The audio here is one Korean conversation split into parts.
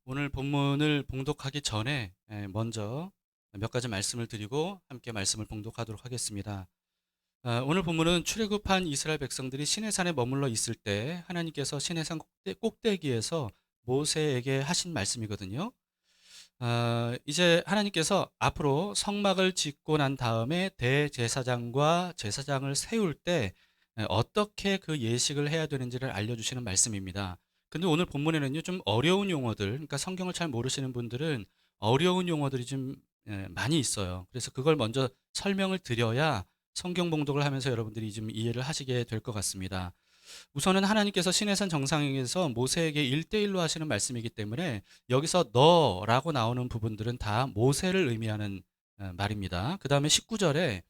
오늘 본문을 봉독하기 전에 먼저 몇 가지 말씀을 드리고 함께 말씀을 봉독하도록 하겠습니다. 오늘 본문은 출애굽한 이스라엘 백성들이 시내산에 머물러 있을 때 하나님께서 시내산 꼭대기에서 모세에게 하신 말씀이거든요. 이제 하나님께서 앞으로 성막을 짓고 난 다음에 대제사장과 제사장을 세울 때 어떻게 그 예식을 해야 되는지를 알려주시는 말씀입니다. 근데 오늘 본문에는요, 좀 어려운 용어들, 그러니까 성경을 잘 모르시는 분들은 어려운 용어들이 좀 많이 있어요. 그래서 그걸 먼저 설명을 드려야 성경 봉독을 하면서 여러분들이 좀 이해를 하시게 될 것 같습니다. 우선은 하나님께서 시내산 정상에서 모세에게 1대1로 하시는 말씀이기 때문에 여기서 너라고 나오는 부분들은 다 모세를 의미하는 말입니다. 그 다음에 19절에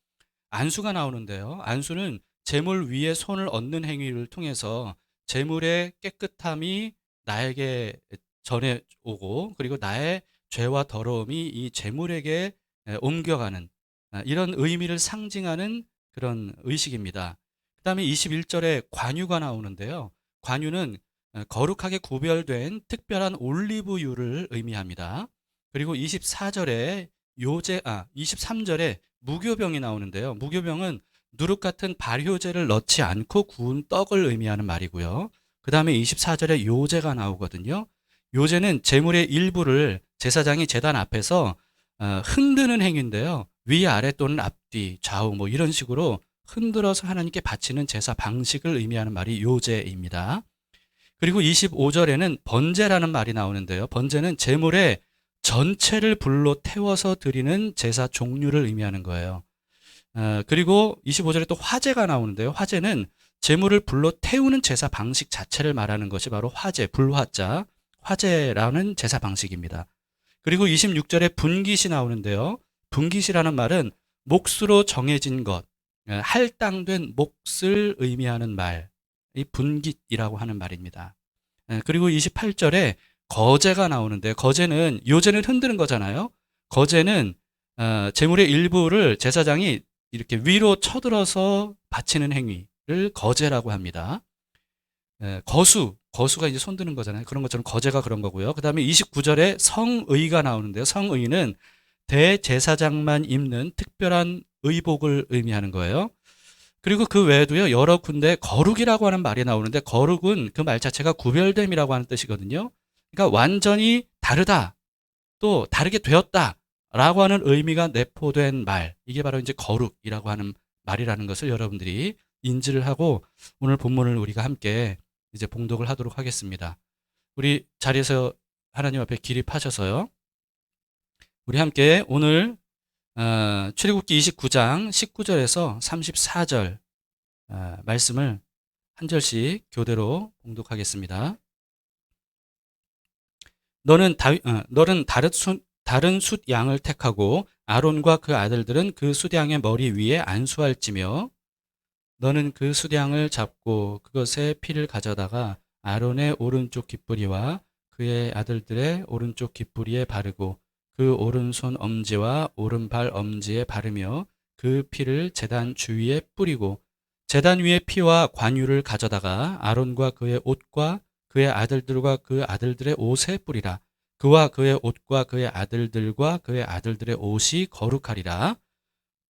안수가 나오는데요. 안수는 제물 위에 손을 얹는 행위를 통해서 제물의 깨끗함이 나에게 전해오고, 그리고 나의 죄와 더러움이 이 제물에게 옮겨가는 이런 의미를 상징하는 그런 의식입니다. 그 다음에 21절에 관유가 나오는데요. 관유는 거룩하게 구별된 특별한 올리브유를 의미합니다. 그리고 23절에 무교병이 나오는데요. 무교병은 누룩 같은 발효제를 넣지 않고 구운 떡을 의미하는 말이고요. 그 다음에 24절에 요제가 나오거든요. 요제는 제물의 일부를 제사장이 제단 앞에서 흔드는 행위인데요. 위아래 또는 앞뒤, 좌우 뭐 이런 식으로 흔들어서 하나님께 바치는 제사 방식을 의미하는 말이 요제입니다. 그리고 25절에는 번제라는 말이 나오는데요. 번제는 제물의 전체를 불로 태워서 드리는 제사 종류를 의미하는 거예요. 그리고 25절에 또 화제가 나오는데요. 화제는 제물을 불로 태우는 제사 방식 자체를 말하는 것이 바로 화제, 불화자, 화제라는 제사 방식입니다. 그리고 26절에 분깃이 나오는데요. 분깃이라는 말은 몫으로 정해진 것, 할당된 몫을 의미하는 말, 이 분깃이라고 하는 말입니다. 그리고 28절에 거제가 나오는데, 거제는 요제는 흔드는 거잖아요. 거제는 제물의 일부를 제사장이 이렇게 위로 쳐들어서 바치는 행위를 거제라고 합니다. 거수가 이제 손드는 거잖아요. 그런 것처럼 거제가 그런 거고요. 그 다음에 29절에 성의가 나오는데요. 성의는 대제사장만 입는 특별한 의복을 의미하는 거예요. 그리고 그 외에도요, 여러 군데 거룩이라고 하는 말이 나오는데, 거룩은 그 말 자체가 구별됨이라고 하는 뜻이거든요. 그러니까 완전히 다르다, 또 다르게 되었다 라고 하는 의미가 내포된 말, 이게 바로 이제 거룩이라고 하는 말이라는 것을 여러분들이 인지를 하고 오늘 본문을 우리가 함께 이제 봉독을 하도록 하겠습니다. 우리 자리에서 하나님 앞에 기립하셔서요, 우리 함께 오늘 출애굽기 29장 19절에서 34절 말씀을 한 절씩 교대로 봉독하겠습니다. 너는 다른 숫 양을 택하고 아론과 그 아들들은 그 숫 양의 머리 위에 안수할지며, 너는 그 숫 양을 잡고 그것의 피를 가져다가 아론의 오른쪽 깃뿌리와 그의 아들들의 오른쪽 깃뿌리에 바르고 그 오른손 엄지와 오른발 엄지에 바르며 그 피를 제단 주위에 뿌리고, 제단 위에 피와 관유를 가져다가 아론과 그의 옷과 그의 아들들과 그 아들들의 옷에 뿌리라. 그와 그의 옷과 그의 아들들과 그의 아들들의 옷이 거룩하리라.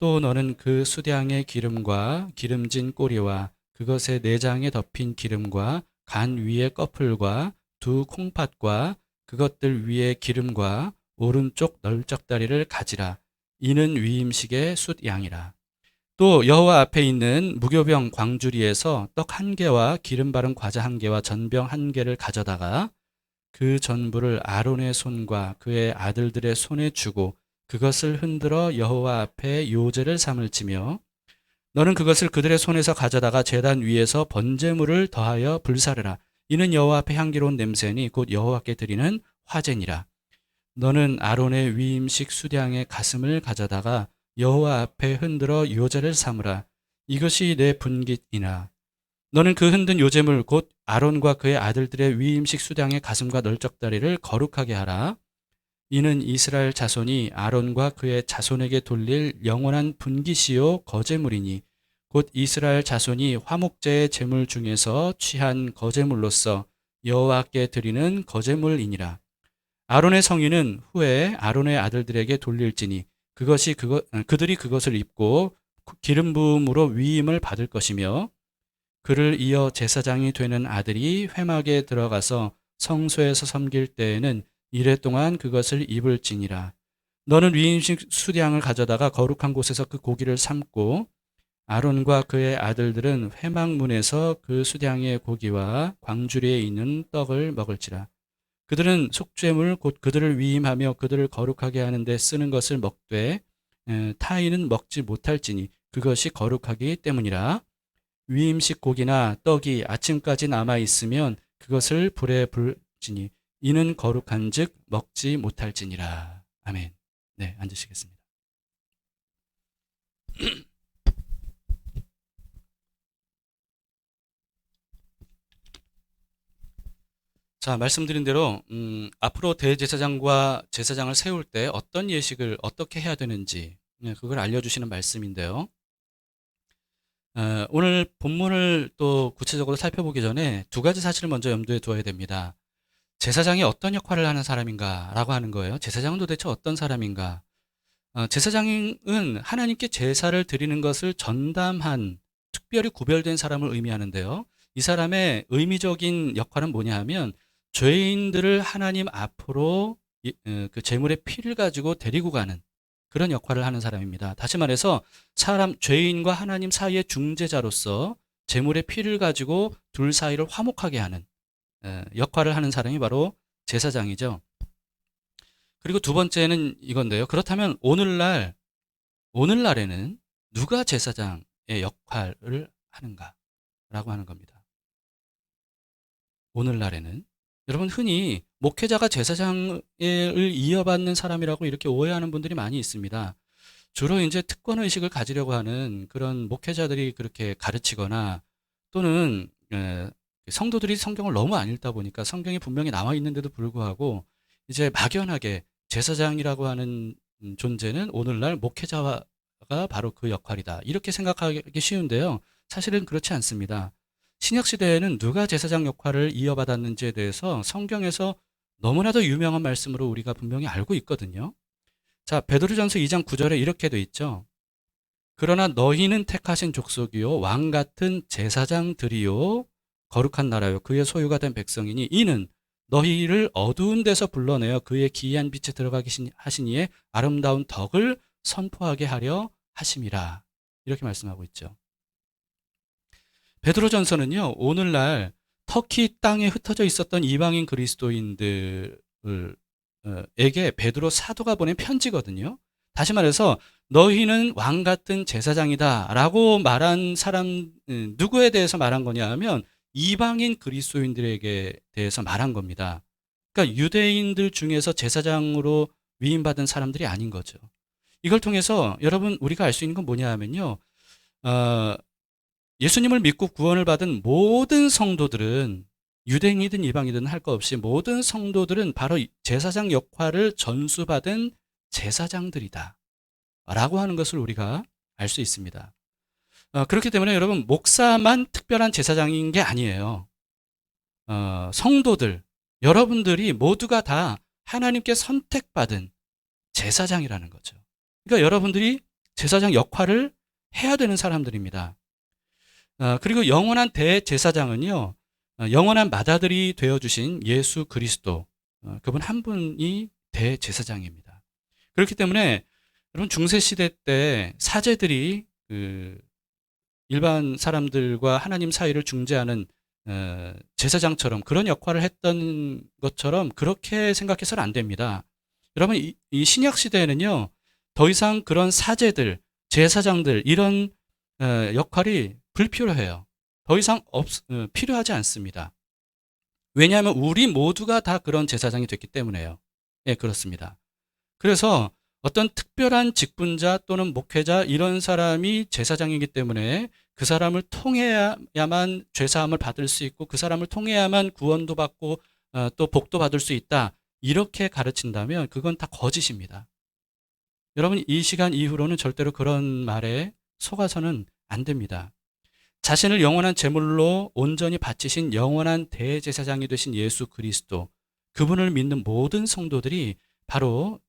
또 너는 그 수량의 기름과 기름진 꼬리와 그것의 내장에 덮인 기름과 간 위의 꺼풀과 두 콩팥과 그것들 위의 기름과 오른쪽 널쩍다리를 가지라. 이는 위임식의 숫양이라. 또 여호와 앞에 있는 무교병 광주리에서 떡 한 개와 기름 바른 과자 한 개와 전병 한 개를 가져다가 그 전부를 아론의 손과 그의 아들들의 손에 주고 그것을 흔들어 여호와 앞에 요제를 삼을지며, 너는 그것을 그들의 손에서 가져다가 제단 위에서 번제물을 더하여 불사르라. 이는 여호와 앞에 향기로운 냄새니 곧 여호와께 드리는 화제니라. 너는 아론의 위임식 수량의 가슴을 가져다가 여호와 앞에 흔들어 요제를 삼으라. 이것이 내 분깃이나. 너는 그 흔든 요제물 곧 아론과 그의 아들들의 위임식 수량의 가슴과 널쩍다리를 거룩하게 하라. 이는 이스라엘 자손이 아론과 그의 자손에게 돌릴 영원한 분깃이요 거제물이니 곧 이스라엘 자손이 화목제의 제물 중에서 취한 거제물로서 여호와께 드리는 거제물이니라. 아론의 성인은 후에 아론의 아들들에게 돌릴지니 그들이 그것을 입고 기름 부음으로 위임을 받을 것이며 그를 이어 제사장이 되는 아들이 회막에 들어가서 성소에서 섬길 때에는 이레 동안 그것을 입을지니라. 너는 위임식 수량을 가져다가 거룩한 곳에서 그 고기를 삶고 아론과 그의 아들들은 회막문에서 그 수량의 고기와 광주리에 있는 떡을 먹을지라. 그들은 속죄물 곧 그들을 위임하며 그들을 거룩하게 하는 데 쓰는 것을 먹되 타인은 먹지 못할지니 그것이 거룩하기 때문이라. 위임식 고기나 떡이 아침까지 남아 있으면 그것을 불에 불지니 이는 거룩한즉 먹지 못할지니라. 아멘. 네, 앉으시겠습니다. 자, 말씀드린 대로 앞으로 대제사장과 제사장을 세울 때 어떤 예식을 어떻게 해야 되는지 그걸 알려주시는 말씀인데요. 오늘 본문을 또 구체적으로 살펴보기 전에 두 가지 사실을 먼저 염두에 두어야 됩니다. 제사장이 어떤 역할을 하는 사람인가라고 하는 거예요. 제사장은 도대체 어떤 사람인가? 제사장은 하나님께 제사를 드리는 것을 전담한 특별히 구별된 사람을 의미하는데요. 이 사람의 의미적인 역할은 뭐냐 하면 죄인들을 하나님 앞으로 그 제물의 피를 가지고 데리고 가는 그런 역할을 하는 사람입니다. 다시 말해서 죄인과 하나님 사이의 중재자로서 제물의 피를 가지고 둘 사이를 화목하게 하는 역할을 하는 사람이 바로 제사장이죠. 그리고 두 번째는 이건데요. 그렇다면 오늘날에는 누가 제사장의 역할을 하는가라고 하는 겁니다. 오늘날에는 여러분 흔히 목회자가 제사장을 이어받는 사람이라고 이렇게 오해하는 분들이 많이 있습니다. 주로 이제 특권 의식을 가지려고 하는 그런 목회자들이 그렇게 가르치거나 또는 성도들이 성경을 너무 안 읽다 보니까 성경이 분명히 나와 있는데도 불구하고 이제 막연하게 제사장이라고 하는 존재는 오늘날 목회자가 바로 그 역할이다. 이렇게 생각하기 쉬운데요. 사실은 그렇지 않습니다. 신약시대에는 누가 제사장 역할을 이어받았는지에 대해서 성경에서 너무나도 유명한 말씀으로 우리가 분명히 알고 있거든요. 자, 베드로전서 2장 9절에 이렇게 돼 있죠. 그러나 너희는 택하신 족속이요 왕 같은 제사장들이요 거룩한 나라요 그의 소유가 된 백성이니 이는 너희를 어두운 데서 불러내어 그의 기이한 빛에 들어가게 하시니에 아름다운 덕을 선포하게 하려 하심이라. 이렇게 말씀하고 있죠. 베드로전서는요, 오늘날 터키 땅에 흩어져 있었던 이방인 그리스도인들에게 베드로 사도가 보낸 편지거든요. 다시 말해서 너희는 왕 같은 제사장이다 라고 말한 사람 누구에 대해서 말한 거냐 하면 이방인 그리스도인들에게 대해서 말한 겁니다. 그러니까 유대인들 중에서 제사장으로 위임받은 사람들이 아닌 거죠. 이걸 통해서 여러분 우리가 알 수 있는 건 뭐냐 하면요. 예수님을 믿고 구원을 받은 모든 성도들은 유대인이든 이방이든 할 거 없이 모든 성도들은 바로 제사장 역할을 전수받은 제사장들이다 라고 하는 것을 우리가 알 수 있습니다. 그렇기 때문에 여러분 목사만 특별한 제사장인 게 아니에요. 성도들 여러분들이 모두가 다 하나님께 선택받은 제사장이라는 거죠. 그러니까 여러분들이 제사장 역할을 해야 되는 사람들입니다. 그리고 영원한 대제사장은요, 영원한 맏아들이 되어주신 예수 그리스도, 그분 한 분이 대제사장입니다. 그렇기 때문에 여러분 중세시대 때 사제들이 일반 사람들과 하나님 사이를 중재하는 제사장처럼 그런 역할을 했던 것처럼 그렇게 생각해서는 안 됩니다. 여러분 이 신약 시대에는요 더 이상 그런 사제들, 제사장들 이런 역할이 불필요해요. 더 이상 필요하지 않습니다. 왜냐하면 우리 모두가 다 그런 제사장이 됐기 때문에요. 예, 그렇습니다. 그래서 어떤 특별한 직분자 또는 목회자 이런 사람이 제사장이기 때문에 그 사람을 통해야만 죄사함을 받을 수 있고 그 사람을 통해야만 구원도 받고 또 복도 받을 수 있다. 이렇게 가르친다면 그건 다 거짓입니다. 여러분 이 시간 이후로는 절대로 그런 말에 속아서는 안 됩니다. 자신을 영원한 제물로 온전히 바치신 영원한 대제사장이 되신 예수 그리스도 그분을 믿는 모든 성도들이 바로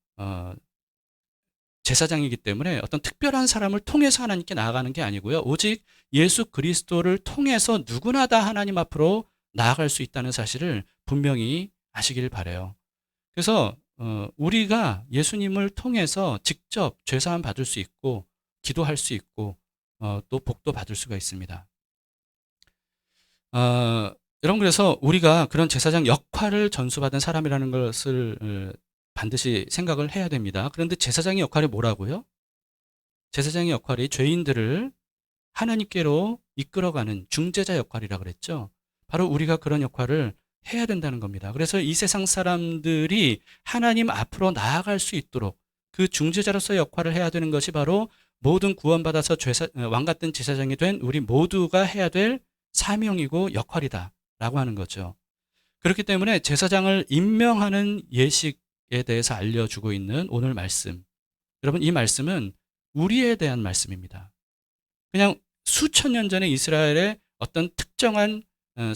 제사장이기 때문에 어떤 특별한 사람을 통해서 하나님께 나아가는 게 아니고요. 오직 예수 그리스도를 통해서 누구나 다 하나님 앞으로 나아갈 수 있다는 사실을 분명히 아시길 바라요. 그래서 우리가 예수님을 통해서 직접 죄사함 받을 수 있고 기도할 수 있고 또 복도 받을 수가 있습니다. 여러분, 그래서 우리가 그런 제사장 역할을 전수받은 사람이라는 것을 반드시 생각을 해야 됩니다. 그런데 제사장의 역할이 뭐라고요? 제사장의 역할이 죄인들을 하나님께로 이끌어가는 중재자 역할이라 그랬죠. 바로 우리가 그런 역할을 해야 된다는 겁니다. 그래서 이 세상 사람들이 하나님 앞으로 나아갈 수 있도록 그 중재자로서의 역할을 해야 되는 것이 바로 모든 구원받아서 왕 같은 제사장이 된 우리 모두가 해야 될 사명이고 역할이다라고 하는 거죠. 그렇기 때문에 제사장을 임명하는 예식에 대해서 알려주고 있는 오늘 말씀. 여러분, 이 말씀은 우리에 대한 말씀입니다. 그냥 수천 년 전에 이스라엘의 어떤 특정한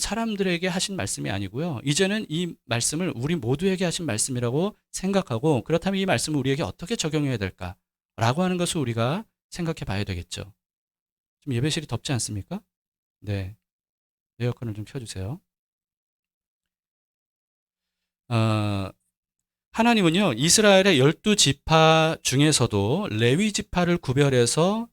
사람들에게 하신 말씀이 아니고요. 이제는 이 말씀을 우리 모두에게 하신 말씀이라고 생각하고, 그렇다면 이 말씀을 우리에게 어떻게 적용해야 될까라고 하는 것을 우리가 생각해 봐야 되겠죠. 좀 예배실이 덥지 않습니까? 네. 에어컨을 좀 켜주세요. 하나님은요, 이스라엘의 12지파 중에서도 레위 지파를 구별해서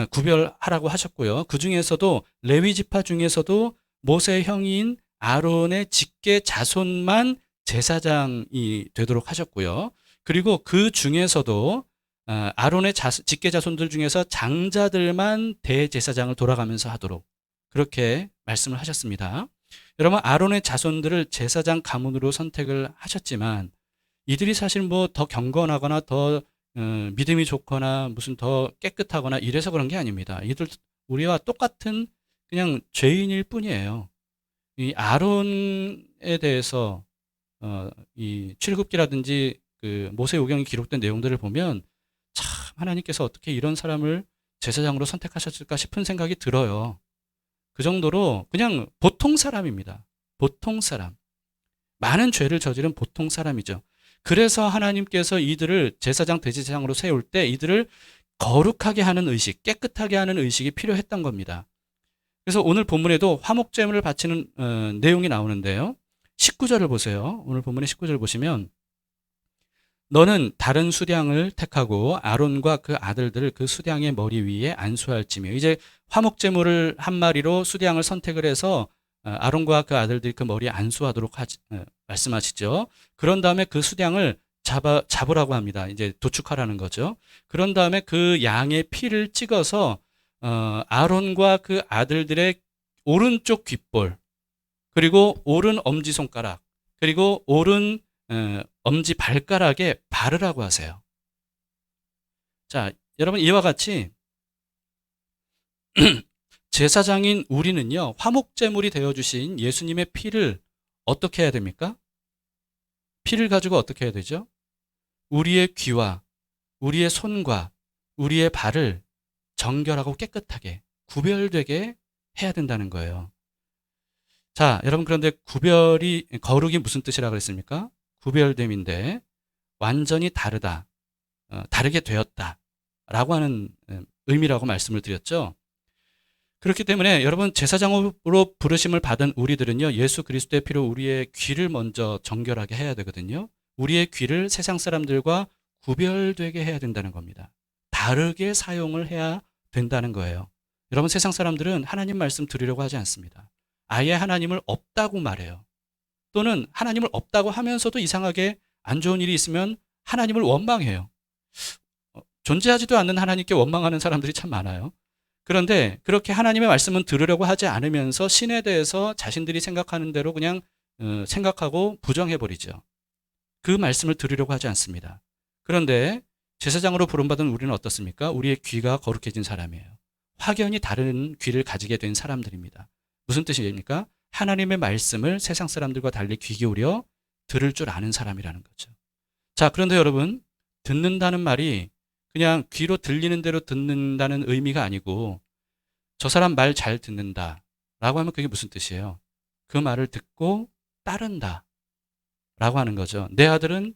구별하라고 하셨고요. 그 중에서도 레위 지파 중에서도 모세의 형인 아론의 직계 자손만 제사장이 되도록 하셨고요. 그리고 그 중에서도 아론의 직계 자손들 중에서 장자들만 대제사장을 돌아가면서 하도록 그렇게 말씀을 하셨습니다. 여러분, 아론의 자손들을 제사장 가문으로 선택을 하셨지만 이들이 사실 뭐 더 경건하거나 더 믿음이 좋거나 무슨 더 깨끗하거나 이래서 그런 게 아닙니다. 이들 우리와 똑같은 그냥 죄인일 뿐이에요. 이 아론에 대해서 이 출애굽기라든지 그 모세오경에 기록된 내용들을 보면 참 하나님께서 어떻게 이런 사람을 제사장으로 선택하셨을까 싶은 생각이 들어요. 그 정도로 그냥 보통 사람입니다. 보통 사람. 많은 죄를 저지른 보통 사람이죠. 그래서 하나님께서 이들을 제사장, 대제사장으로 세울 때 이들을 거룩하게 하는 의식, 깨끗하게 하는 의식이 필요했던 겁니다. 그래서 오늘 본문에도 화목제물을 바치는 내용이 나오는데요. 19절을 보세요. 오늘 본문의 19절 보시면 너는 다른 수량을 택하고 아론과 그 아들들을 그 수량의 머리 위에 안수할지며. 이제 화목제물을 한 마리로 수량을 선택을 해서 아론과 그 아들들이 그 머리에 안수하도록 말씀하시죠. 그런 다음에 그 수량을 잡으라고 합니다. 이제 도축하라는 거죠. 그런 다음에 그 양의 피를 찍어서 아론과 그 아들들의 오른쪽 귓볼, 그리고 오른 엄지손가락, 그리고 오른 엄지 발가락에 바르라고 하세요. 자, 여러분, 이와 같이 제사장인 우리는요, 화목제물이 되어주신 예수님의 피를 어떻게 해야 됩니까? 피를 가지고 어떻게 해야 되죠? 우리의 귀와 우리의 손과 우리의 발을 정결하고 깨끗하게 구별되게 해야 된다는 거예요. 자, 여러분, 그런데 거룩이 무슨 뜻이라 그랬습니까? 구별됨인데 완전히 다르다, 다르게 되었다 라고 하는 의미라고 말씀을 드렸죠. 그렇기 때문에 여러분, 제사장으로 부르심을 받은 우리들은요, 예수 그리스도의 피로 우리의 귀를 먼저 정결하게 해야 되거든요. 우리의 귀를 세상 사람들과 구별되게 해야 된다는 겁니다. 다르게 사용을 해야 된다는 거예요. 여러분, 세상 사람들은 하나님 말씀 들으려고 하지 않습니다. 아예 하나님을 없다고 말해요. 또는 하나님을 없다고 하면서도 이상하게 안 좋은 일이 있으면 하나님을 원망해요. 존재하지도 않는 하나님께 원망하는 사람들이 참 많아요. 그런데 그렇게 하나님의 말씀은 들으려고 하지 않으면서 신에 대해서 자신들이 생각하는 대로 그냥 생각하고 부정해버리죠. 그 말씀을 들으려고 하지 않습니다. 그런데 제사장으로 부름받은 우리는 어떻습니까? 우리의 귀가 거룩해진 사람이에요. 확연히 다른 귀를 가지게 된 사람들입니다. 무슨 뜻입니까? 하나님의 말씀을 세상 사람들과 달리 귀 기울여 들을 줄 아는 사람이라는 거죠. 자, 그런데 여러분, 듣는다는 말이 그냥 귀로 들리는 대로 듣는다는 의미가 아니고 저 사람 말 잘 듣는다 라고 하면 그게 무슨 뜻이에요? 그 말을 듣고 따른다 라고 하는 거죠. 내 아들은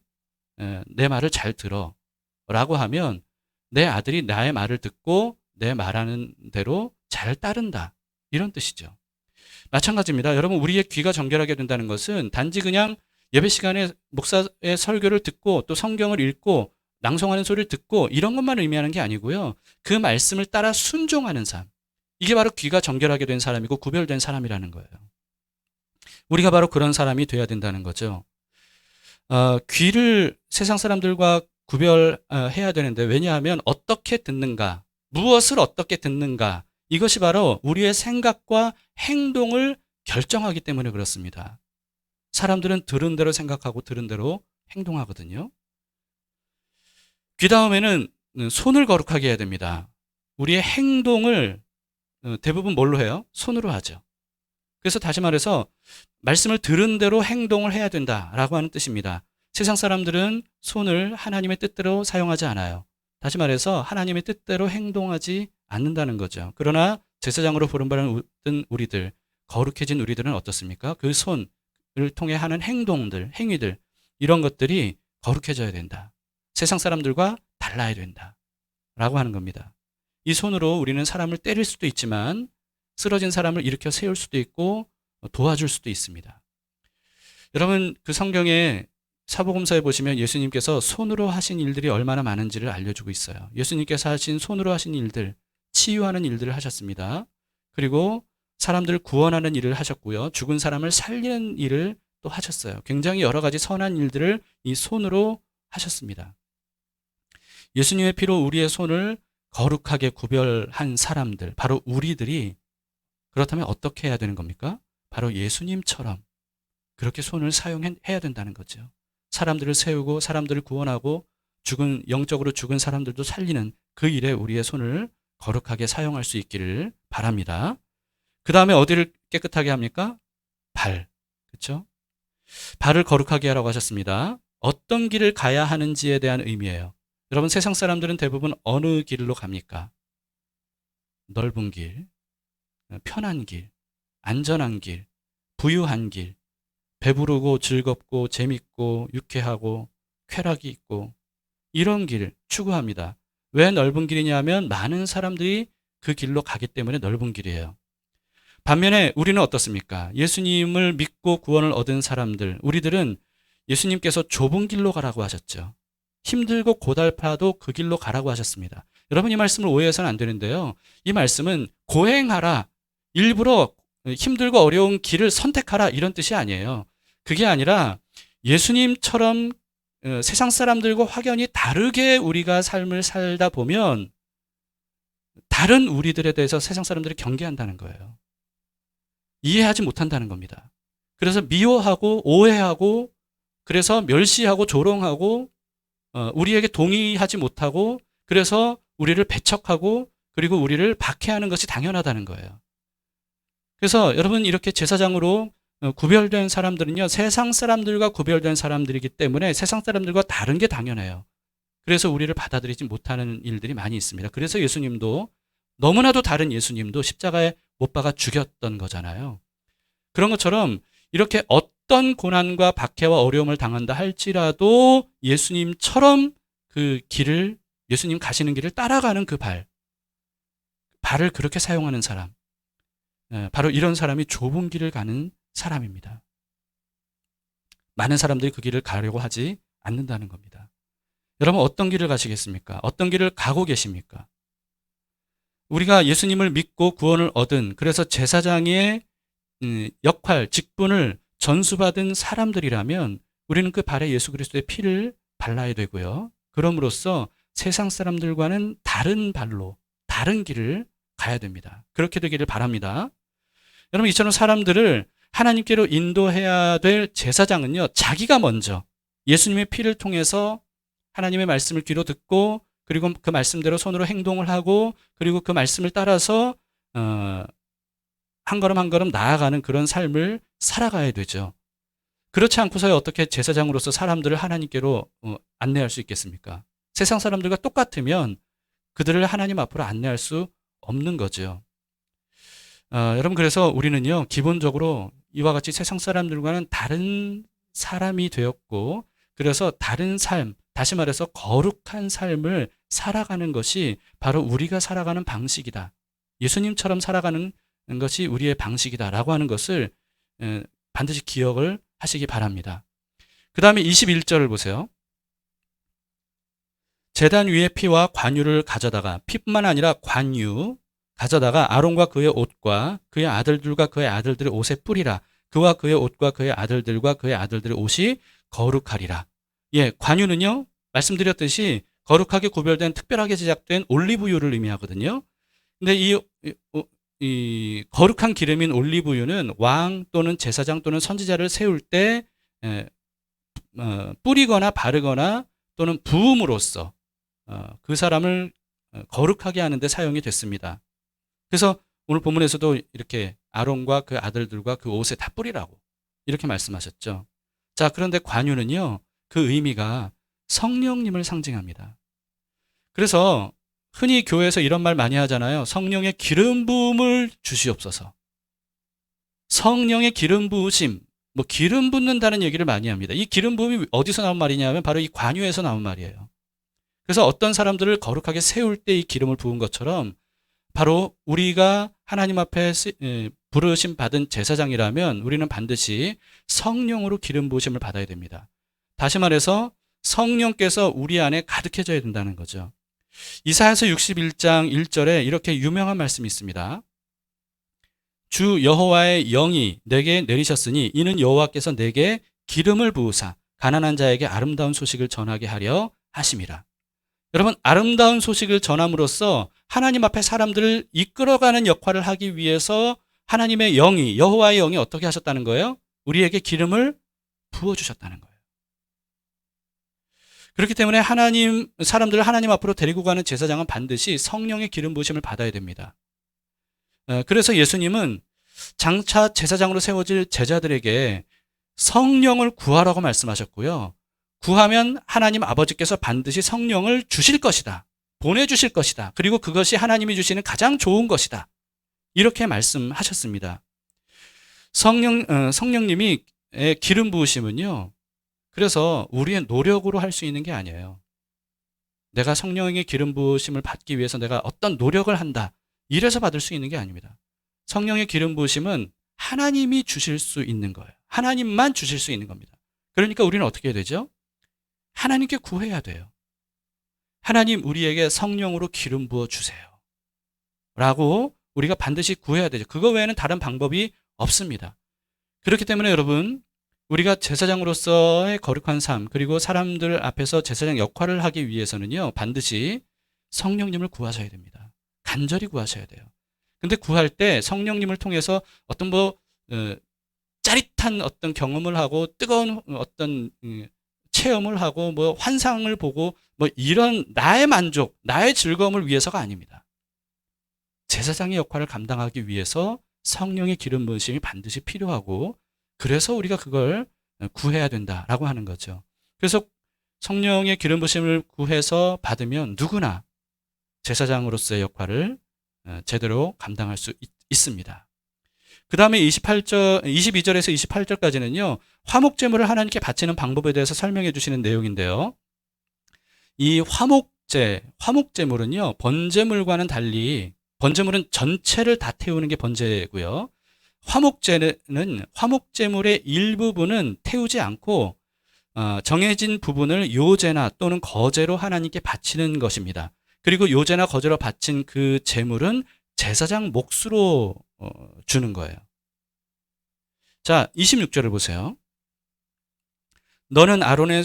내 말을 잘 들어 라고 하면 내 아들이 나의 말을 듣고 내 말하는 대로 잘 따른다. 이런 뜻이죠. 마찬가지입니다. 여러분, 우리의 귀가 정결하게 된다는 것은 단지 그냥 예배 시간에 목사의 설교를 듣고 또 성경을 읽고 낭송하는 소리를 듣고 이런 것만 의미하는 게 아니고요. 그 말씀을 따라 순종하는 삶. 이게 바로 귀가 정결하게 된 사람이고 구별된 사람이라는 거예요. 우리가 바로 그런 사람이 돼야 된다는 거죠. 귀를 세상 사람들과 구별해야 되는데, 왜냐하면 어떻게 듣는가, 무엇을 어떻게 듣는가, 이것이 바로 우리의 생각과 행동을 결정하기 때문에 그렇습니다. 사람들은 들은 대로 생각하고 들은 대로 행동하거든요. 귀 다음에는 손을 거룩하게 해야 됩니다. 우리의 행동을 대부분 뭘로 해요? 손으로 하죠. 그래서 다시 말해서 말씀을 들은 대로 행동을 해야 된다라고 하는 뜻입니다. 세상 사람들은 손을 하나님의 뜻대로 사용하지 않아요. 다시 말해서 하나님의 뜻대로 행동하지 않는다는 거죠. 그러나 제사장으로 부름받은 우리들, 거룩해진 우리들은 어떻습니까? 그 손을 통해 하는 행동들, 행위들, 이런 것들이 거룩해져야 된다. 세상 사람들과 달라야 된다. 라고 하는 겁니다. 이 손으로 우리는 사람을 때릴 수도 있지만 쓰러진 사람을 일으켜 세울 수도 있고 도와줄 수도 있습니다. 여러분, 그 성경에 사복음서에 보시면 예수님께서 손으로 하신 일들이 얼마나 많은지를 알려주고 있어요. 예수님께서 하신 손으로 하신 일들, 치유하는 일들을 하셨습니다. 그리고 사람들을 구원하는 일을 하셨고요. 죽은 사람을 살리는 일을 또 하셨어요. 굉장히 여러 가지 선한 일들을 이 손으로 하셨습니다. 예수님의 피로 우리의 손을 거룩하게 구별한 사람들, 바로 우리들이 그렇다면 어떻게 해야 되는 겁니까? 바로 예수님처럼 그렇게 손을 사용해야 된다는 거죠. 사람들을 세우고 사람들을 구원하고 영적으로 죽은 사람들도 살리는 그 일에 우리의 손을 거룩하게 사용할 수 있기를 바랍니다. 그 다음에 어디를 깨끗하게 합니까? 발. 그렇죠? 발을 거룩하게 하라고 하셨습니다. 어떤 길을 가야 하는지에 대한 의미예요. 여러분, 세상 사람들은 대부분 어느 길로 갑니까? 넓은 길, 편한 길, 안전한 길, 부유한 길, 배부르고 즐겁고 재밌고 유쾌하고 쾌락이 있고 이런 길을 추구합니다. 왜 넓은 길이냐면 많은 사람들이 그 길로 가기 때문에 넓은 길이에요. 반면에 우리는 어떻습니까? 예수님을 믿고 구원을 얻은 사람들, 우리들은 예수님께서 좁은 길로 가라고 하셨죠. 힘들고 고달파도 그 길로 가라고 하셨습니다. 여러분, 이 말씀을 오해해서는 안 되는데요. 이 말씀은 고행하라, 일부러 힘들고 어려운 길을 선택하라, 이런 뜻이 아니에요. 그게 아니라 예수님처럼 세상 사람들과 확연히 다르게 우리가 삶을 살다 보면 다른 우리들에 대해서 세상 사람들이 경계한다는 거예요. 이해하지 못한다는 겁니다. 그래서 미워하고 오해하고 그래서 멸시하고 조롱하고 우리에게 동의하지 못하고 그래서 우리를 배척하고 그리고 우리를 박해하는 것이 당연하다는 거예요. 그래서 여러분, 이렇게 제사장으로 구별된 사람들은요, 세상 사람들과 구별된 사람들이기 때문에 세상 사람들과 다른 게 당연해요. 그래서 우리를 받아들이지 못하는 일들이 많이 있습니다. 그래서 예수님도, 너무나도 다른 예수님도 십자가에 못 박아 죽였던 거잖아요. 그런 것처럼 이렇게 어떤 고난과 박해와 어려움을 당한다 할지라도 예수님처럼 그 길을, 예수님 가시는 길을 따라가는 그 발을 그렇게 사용하는 사람, 바로 이런 사람이 좁은 길을 가는 사람입니다. 많은 사람들이 그 길을 가려고 하지 않는다는 겁니다. 여러분, 어떤 길을 가시겠습니까? 어떤 길을 가고 계십니까? 우리가 예수님을 믿고 구원을 얻은, 그래서 제사장의 역할, 직분을 전수받은 사람들이라면 우리는 그 발에 예수 그리스도의 피를 발라야 되고요. 그럼으로써 세상 사람들과는 다른 발로, 다른 길을 가야 됩니다. 그렇게 되기를 바랍니다. 여러분, 이처럼 사람들을 하나님께로 인도해야 될 제사장은요, 자기가 먼저 예수님의 피를 통해서 하나님의 말씀을 귀로 듣고 그리고 그 말씀대로 손으로 행동을 하고 그리고 그 말씀을 따라서 한 걸음 한 걸음 나아가는 그런 삶을 살아가야 되죠. 그렇지 않고서 어떻게 제사장으로서 사람들을 하나님께로 안내할 수 있겠습니까? 세상 사람들과 똑같으면 그들을 하나님 앞으로 안내할 수 없는 거죠. 여러분, 그래서 우리는요, 기본적으로 이와 같이 세상 사람들과는 다른 사람이 되었고 그래서 다른 삶, 다시 말해서 거룩한 삶을 살아가는 것이 바로 우리가 살아가는 방식이다. 예수님처럼 살아가는 것이 우리의 방식이다라고 하는 것을 반드시 기억을 하시기 바랍니다. 그 다음에 21절을 보세요. 제단 위에 피와 관유를 가져다가, 피뿐만 아니라 관유 가져다가 아론과 그의 옷과 그의 아들들과 그의 아들들의 옷에 뿌리라. 그와 그의 옷과 그의 아들들과 그의 아들들의 옷이 거룩하리라. 예, 관유는요, 말씀드렸듯이 거룩하게 구별된 특별하게 제작된 올리브유를 의미하거든요. 근데 이 거룩한 기름인 올리브유는 왕 또는 제사장 또는 선지자를 세울 때 뿌리거나 바르거나 또는 부음으로써 그 사람을 거룩하게 하는 데 사용이 됐습니다. 그래서 오늘 본문에서도 이렇게 아론과 그 아들들과 그 옷에 다 뿌리라고 이렇게 말씀하셨죠. 자, 그런데 관유는요, 그 의미가 성령님을 상징합니다. 그래서 흔히 교회에서 이런 말 많이 하잖아요. 성령의 기름 부음을 주시옵소서. 성령의 기름 부으심, 뭐 기름 붓는다는 얘기를 많이 합니다. 이 기름 부음이 어디서 나온 말이냐면 바로 이 관유에서 나온 말이에요. 그래서 어떤 사람들을 거룩하게 세울 때 이 기름을 부은 것처럼 바로 우리가 하나님 앞에 부르심 받은 제사장이라면 우리는 반드시 성령으로 기름 부으심을 받아야 됩니다. 다시 말해서 성령께서 우리 안에 가득해져야 된다는 거죠. 이사야서 61장 1절에 이렇게 유명한 말씀이 있습니다. 주 여호와의 영이 내게 내리셨으니 이는 여호와께서 내게 기름을 부으사 가난한 자에게 아름다운 소식을 전하게 하려 하심이라. 여러분, 아름다운 소식을 전함으로써 하나님 앞에 사람들을 이끌어가는 역할을 하기 위해서 하나님의 영이, 여호와의 영이 어떻게 하셨다는 거예요? 우리에게 기름을 부어주셨다는 거예요. 그렇기 때문에 사람들을 하나님 앞으로 데리고 가는 제사장은 반드시 성령의 기름 부으심을 받아야 됩니다. 그래서 예수님은 장차 제사장으로 세워질 제자들에게 성령을 구하라고 말씀하셨고요. 구하면 하나님 아버지께서 반드시 성령을 주실 것이다. 보내주실 것이다. 그리고 그것이 하나님이 주시는 가장 좋은 것이다. 이렇게 말씀하셨습니다. 성령님이 기름 부으심은요, 그래서 우리의 노력으로 할 수 있는 게 아니에요. 내가 성령의 기름 부으심을 받기 위해서 내가 어떤 노력을 한다. 이래서 받을 수 있는 게 아닙니다. 성령의 기름 부으심은 하나님이 주실 수 있는 거예요. 하나님만 주실 수 있는 겁니다. 그러니까 우리는 어떻게 해야 되죠? 하나님께 구해야 돼요. 하나님, 우리에게 성령으로 기름 부어 주세요. 라고 우리가 반드시 구해야 되죠. 그거 외에는 다른 방법이 없습니다. 그렇기 때문에 여러분, 우리가 제사장으로서의 거룩한 삶, 그리고 사람들 앞에서 제사장 역할을 하기 위해서는요, 반드시 성령님을 구하셔야 됩니다. 간절히 구하셔야 돼요. 근데 구할 때 성령님을 통해서 어떤 짜릿한 어떤 경험을 하고 뜨거운 어떤 체험을 하고 환상을 보고 이런 나의 만족, 나의 즐거움을 위해서가 아닙니다. 제사장의 역할을 감당하기 위해서 성령의 기름 부으심이 반드시 필요하고 그래서 우리가 그걸 구해야 된다라고 하는 거죠. 그래서 성령의 기름 부으심을 구해서 받으면 누구나 제사장으로서의 역할을 제대로 감당할 수 있습니다. 그 다음에 22절에서 28절까지는요, 화목제물을 하나님께 바치는 방법에 대해서 설명해 주시는 내용인데요. 이 화목제물은요, 번제물과는 달리, 번제물은 전체를 다 태우는 게 번제고요. 화목제물의 일부분은 태우지 않고 정해진 부분을 요제나 또는 거제로 하나님께 바치는 것입니다. 그리고 요제나 거제로 바친 그 제물은 제사장 몫으로 주는 거예요. 자, 26절을 보세요. 너는 아론의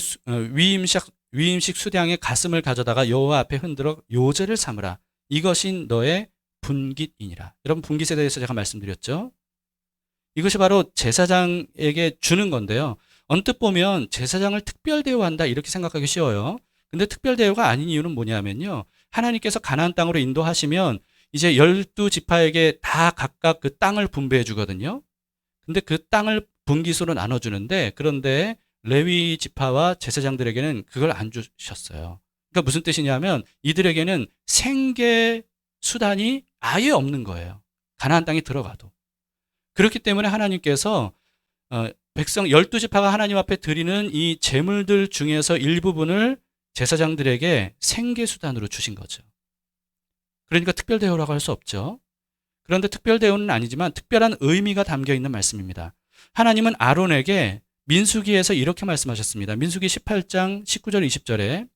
위임식 수량의 가슴을 가져다가 여호와 앞에 흔들어 요제를 삼으라. 이것이 너의 분깃이니라. 여러분, 분깃에 대해서 제가 말씀드렸죠. 이것이 바로 제사장에게 주는 건데요. 언뜻 보면 제사장을 특별 대우한다 이렇게 생각하기 쉬워요. 근데 특별 대우가 아닌 이유는 뭐냐면요, 하나님께서 가나안 땅으로 인도하시면 이제 12지파에게 다 각각 그 땅을 분배해 주거든요. 근데 그 땅을 분깃으로 나눠주는데, 그런데 레위 지파와 제사장들에게는 그걸 안 주셨어요. 그러니까 무슨 뜻이냐면 이들에게는 생계 수단이 아예 없는 거예요. 가나안 땅에 들어가도. 그렇기 때문에 하나님께서 백성 12지파가 하나님 앞에 드리는 이 제물들 중에서 일부분을 제사장들에게 생계수단으로 주신 거죠. 그러니까 특별 대우라고 할 수 없죠. 그런데 특별 대우는 아니지만 특별한 의미가 담겨 있는 말씀입니다. 하나님은 아론에게 민수기에서 이렇게 말씀하셨습니다. 민수기 18장 19절 20절에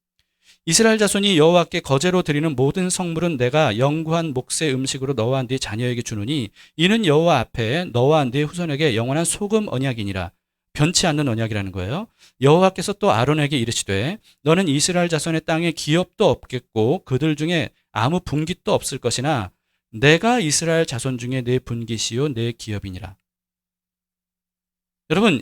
이스라엘 자손이 여호와께 거제로 드리는 모든 성물은 내가 영구한 몫의 음식으로 너와 네 자녀에게 주노니 이는 여호와 앞에 너와 네 후손에게 영원한 소금 언약이니라. 변치 않는 언약이라는 거예요. 여호와께서 또 아론에게 이르시되 너는 이스라엘 자손의 땅에 기업도 없겠고 그들 중에 아무 분깃도 없을 것이나 내가 이스라엘 자손 중에 내 분깃이요 내 기업이니라. 여러분,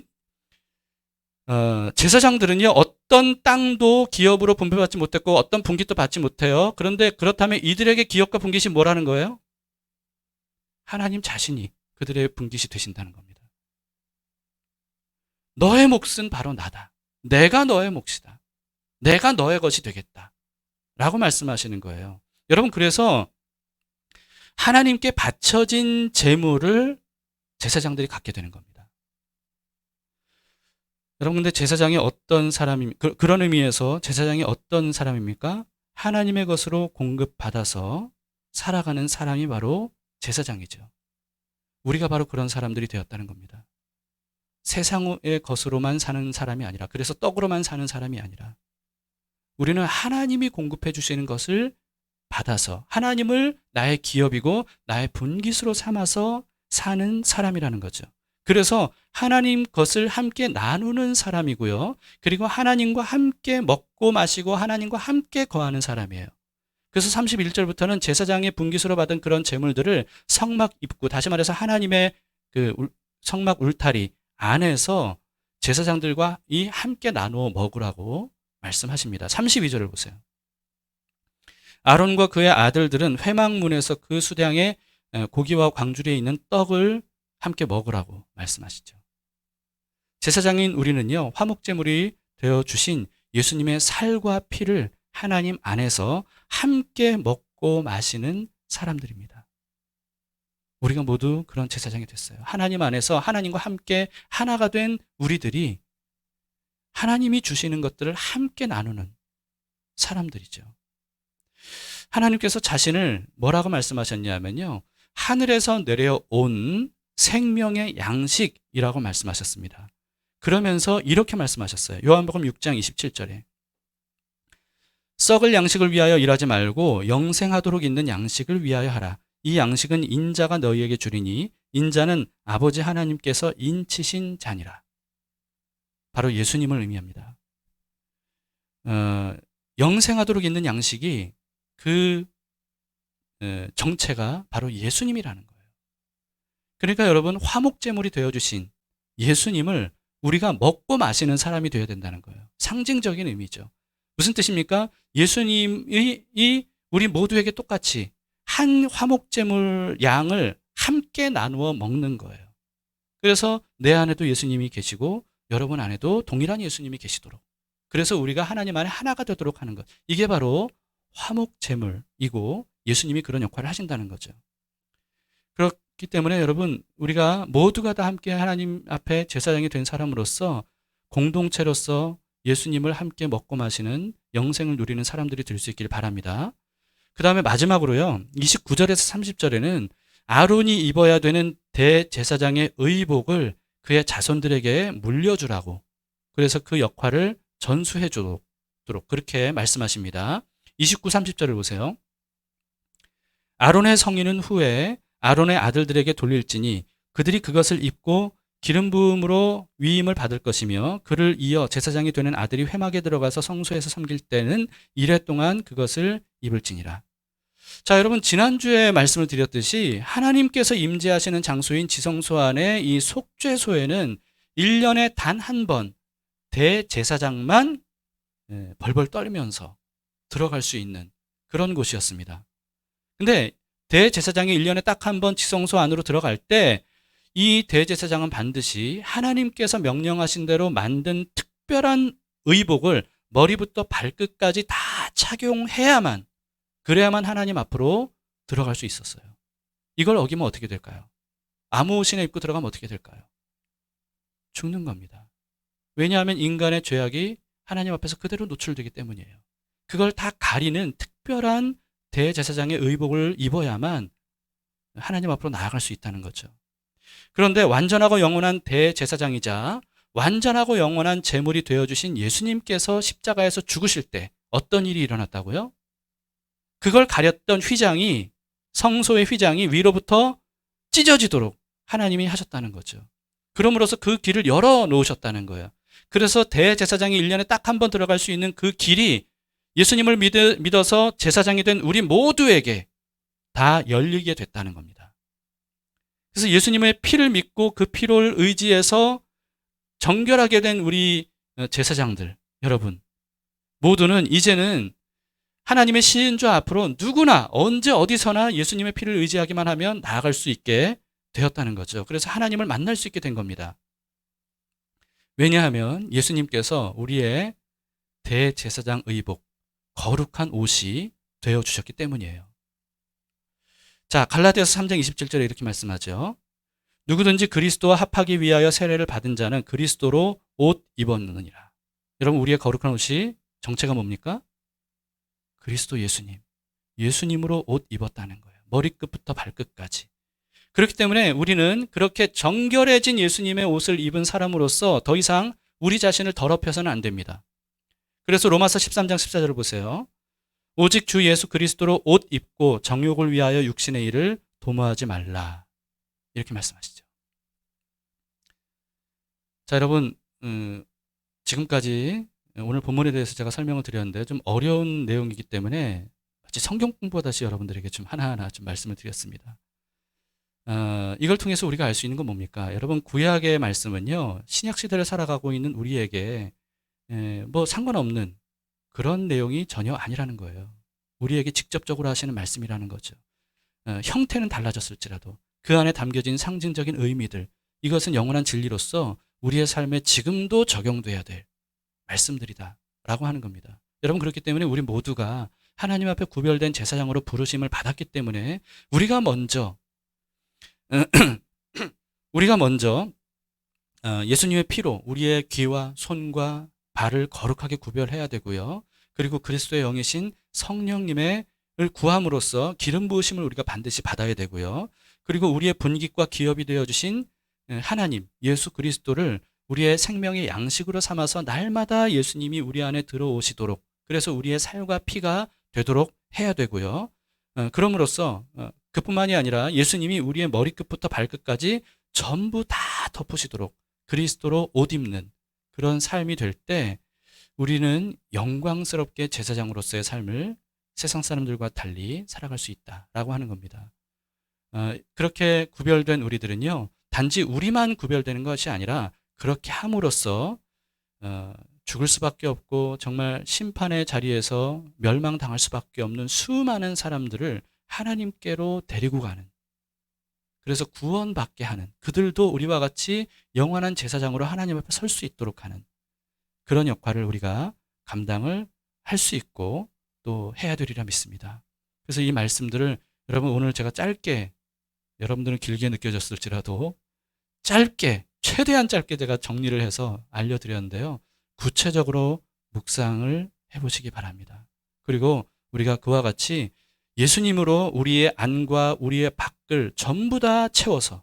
제사장들은요 어떤 땅도 기업으로 분배받지 못했고 어떤 분깃도 받지 못해요. 그런데 그렇다면 이들에게 기업과 분깃이 뭐라는 거예요? 하나님 자신이 그들의 분깃이 되신다는 겁니다. 너의 몫은 바로 나다. 내가 너의 몫이다. 내가 너의 것이 되겠다. 라고 말씀하시는 거예요. 여러분, 그래서 하나님께 바쳐진 재물을 제사장들이 갖게 되는 겁니다. 여러분, 근데 제사장이 어떤 사람입니까? 그런 의미에서 제사장이 어떤 사람입니까? 하나님의 것으로 공급받아서 살아가는 사람이 바로 제사장이죠. 우리가 바로 그런 사람들이 되었다는 겁니다. 세상의 것으로만 사는 사람이 아니라, 그래서 떡으로만 사는 사람이 아니라, 우리는 하나님이 공급해 주시는 것을 받아서 하나님을 나의 기업이고 나의 분깃으로 삼아서 사는 사람이라는 거죠. 그래서 하나님 것을 함께 나누는 사람이고요. 그리고 하나님과 함께 먹고 마시고 하나님과 함께 거하는 사람이에요. 그래서 31절부터는 제사장의 분깃으로 받은 그런 제물들을 성막 입구, 다시 말해서 하나님의 그 성막 울타리 안에서 제사장들과 이 함께 나누어 먹으라고 말씀하십니다. 32절을 보세요. 아론과 그의 아들들은 회막문에서 그 수량의 고기와 광주리에 있는 떡을 함께 먹으라고 말씀하시죠. 제사장인 우리는요, 화목제물이 되어주신 예수님의 살과 피를 하나님 안에서 함께 먹고 마시는 사람들입니다. 우리가 모두 그런 제사장이 됐어요. 하나님 안에서 하나님과 함께 하나가 된 우리들이 하나님이 주시는 것들을 함께 나누는 사람들이죠. 하나님께서 자신을 뭐라고 말씀하셨냐면요, 하늘에서 내려온 생명의 양식이라고 말씀하셨습니다. 그러면서 이렇게 말씀하셨어요. 요한복음 6장 27절에 썩을 양식을 위하여 일하지 말고 영생하도록 있는 양식을 위하여 하라. 이 양식은 인자가 너희에게 주리니 인자는 아버지 하나님께서 인치신 자니라. 바로 예수님을 의미합니다. 영생하도록 있는 양식이 그 정체가 바로 예수님이라는 거예요. 그러니까 여러분, 화목제물이 되어주신 예수님을 우리가 먹고 마시는 사람이 되어야 된다는 거예요. 상징적인 의미죠. 무슨 뜻입니까? 예수님이 우리 모두에게 똑같이 한 화목제물 양을 함께 나누어 먹는 거예요. 그래서 내 안에도 예수님이 계시고 여러분 안에도 동일한 예수님이 계시도록, 그래서 우리가 하나님 안에 하나가 되도록 하는 것, 이게 바로 화목제물이고 예수님이 그런 역할을 하신다는 거죠. 그렇기 때문에 여러분, 우리가 모두가 다 함께 하나님 앞에 제사장이 된 사람으로서 공동체로서 예수님을 함께 먹고 마시는 영생을 누리는 사람들이 될 수 있기를 바랍니다. 그 다음에 마지막으로요, 29절에서 30절에는 아론이 입어야 되는 대제사장의 의복을 그의 자손들에게 물려주라고, 그래서 그 역할을 전수해 주도록 그렇게 말씀하십니다. 29, 30절을 보세요. 아론의 성인은 후에 아론의 아들들에게 돌릴지니 그들이 그것을 입고 기름 부음으로 위임을 받을 것이며 그를 이어 제사장이 되는 아들이 회막에 들어가서 성소에서 섬길 때는 이래 동안 그것을 입을지니라. 자, 여러분, 지난주에 말씀을 드렸듯이 하나님께서 임재하시는 장소인 지성소 안에 이 속죄소에는 1년에 단 한 번 대제사장만 벌벌 떨면서 들어갈 수 있는 그런 곳이었습니다. 근데 대제사장이 1년에 딱 한 번 지성소 안으로 들어갈 때 이 대제사장은 반드시 하나님께서 명령하신 대로 만든 특별한 의복을 머리부터 발끝까지 다 착용해야만, 그래야만 하나님 앞으로 들어갈 수 있었어요. 이걸 어기면 어떻게 될까요? 아무 옷이나 입고 들어가면 어떻게 될까요? 죽는 겁니다. 왜냐하면 인간의 죄악이 하나님 앞에서 그대로 노출되기 때문이에요. 그걸 다 가리는 특별한 대제사장의 의복을 입어야만 하나님 앞으로 나아갈 수 있다는 거죠. 그런데 완전하고 영원한 대제사장이자 완전하고 영원한 제물이 되어주신 예수님께서 십자가에서 죽으실 때 어떤 일이 일어났다고요? 그걸 가렸던 휘장이, 성소의 휘장이 위로부터 찢어지도록 하나님이 하셨다는 거죠. 그럼으로써 그 길을 열어놓으셨다는 거예요. 그래서 대제사장이 1년에 딱 한 번 들어갈 수 있는 그 길이 예수님을 믿어서 제사장이 된 우리 모두에게 다 열리게 됐다는 겁니다. 그래서 예수님의 피를 믿고 그 피를 의지해서 정결하게 된 우리 제사장들 여러분 모두는 이제는 하나님의 시인자 앞으로 누구나 언제 어디서나 예수님의 피를 의지하기만 하면 나아갈 수 있게 되었다는 거죠. 그래서 하나님을 만날 수 있게 된 겁니다. 왜냐하면 예수님께서 우리의 대제사장 의복, 거룩한 옷이 되어주셨기 때문이에요. 자, 갈라디아서 3장 27절에 이렇게 말씀하죠. 누구든지 그리스도와 합하기 위하여 세례를 받은 자는 그리스도로 옷 입었느니라. 여러분 우리의 거룩한 옷이 정체가 뭡니까? 그리스도 예수님. 예수님으로 옷 입었다는 거예요. 머리끝부터 발끝까지. 그렇기 때문에 우리는 그렇게 정결해진 예수님의 옷을 입은 사람으로서 더 이상 우리 자신을 더럽혀서는 안 됩니다. 그래서 로마서 13장 14절을 보세요. 오직 주 예수 그리스도로 옷 입고 정욕을 위하여 육신의 일을 도모하지 말라. 이렇게 말씀하시죠. 자, 여러분 지금까지 오늘 본문에 대해서 제가 설명을 드렸는데 좀 어려운 내용이기 때문에 마치 성경 공부하듯이 여러분들에게 좀 하나하나 좀 말씀을 드렸습니다. 이걸 통해서 우리가 알 수 있는 건 뭡니까? 여러분 구약의 말씀은요. 신약 시대를 살아가고 있는 우리에게 뭐 상관없는 그런 내용이 전혀 아니라는 거예요. 우리에게 직접적으로 하시는 말씀이라는 거죠. 형태는 달라졌을지라도 그 안에 담겨진 상징적인 의미들 이것은 영원한 진리로서 우리의 삶에 지금도 적용돼야 될 말씀들이다 라고 하는 겁니다. 여러분 그렇기 때문에 우리 모두가 하나님 앞에 구별된 제사장으로 부르심을 받았기 때문에 우리가 먼저 예수님의 피로 우리의 귀와 손과 발을 거룩하게 구별해야 되고요. 그리고 그리스도의 영이신 성령님의 구함으로써 기름 부으심을 우리가 반드시 받아야 되고요. 그리고 우리의 분깃과 기업이 되어주신 하나님 예수 그리스도를 우리의 생명의 양식으로 삼아서 날마다 예수님이 우리 안에 들어오시도록 그래서 우리의 살과 피가 되도록 해야 되고요. 그럼으로써 그뿐만이 아니라 예수님이 우리의 머리끝부터 발끝까지 전부 다 덮으시도록 그리스도로 옷 입는 그런 삶이 될 때 우리는 영광스럽게 제사장으로서의 삶을 세상 사람들과 달리 살아갈 수 있다라고 하는 겁니다. 그렇게 구별된 우리들은요. 단지 우리만 구별되는 것이 아니라 그렇게 함으로써 죽을 수밖에 없고 정말 심판의 자리에서 멸망당할 수밖에 없는 수많은 사람들을 하나님께로 데리고 가는 그래서 구원받게 하는 그들도 우리와 같이 영원한 제사장으로 하나님 앞에 설 수 있도록 하는 그런 역할을 우리가 감당을 할 수 있고 또 해야 되리라 믿습니다. 그래서 이 말씀들을 여러분 오늘 제가 짧게 여러분들은 길게 느껴졌을지라도 짧게 최대한 짧게 제가 정리를 해서 알려드렸는데요. 구체적으로 묵상을 해보시기 바랍니다. 그리고 우리가 그와 같이 예수님으로 우리의 안과 우리의 밖을 전부 다 채워서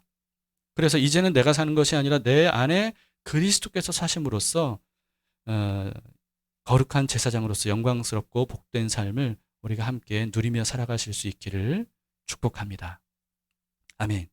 그래서 이제는 내가 사는 것이 아니라 내 안에 그리스도께서 사심으로써 거룩한 제사장으로서 영광스럽고 복된 삶을 우리가 함께 누리며 살아가실 수 있기를 축복합니다. 아멘.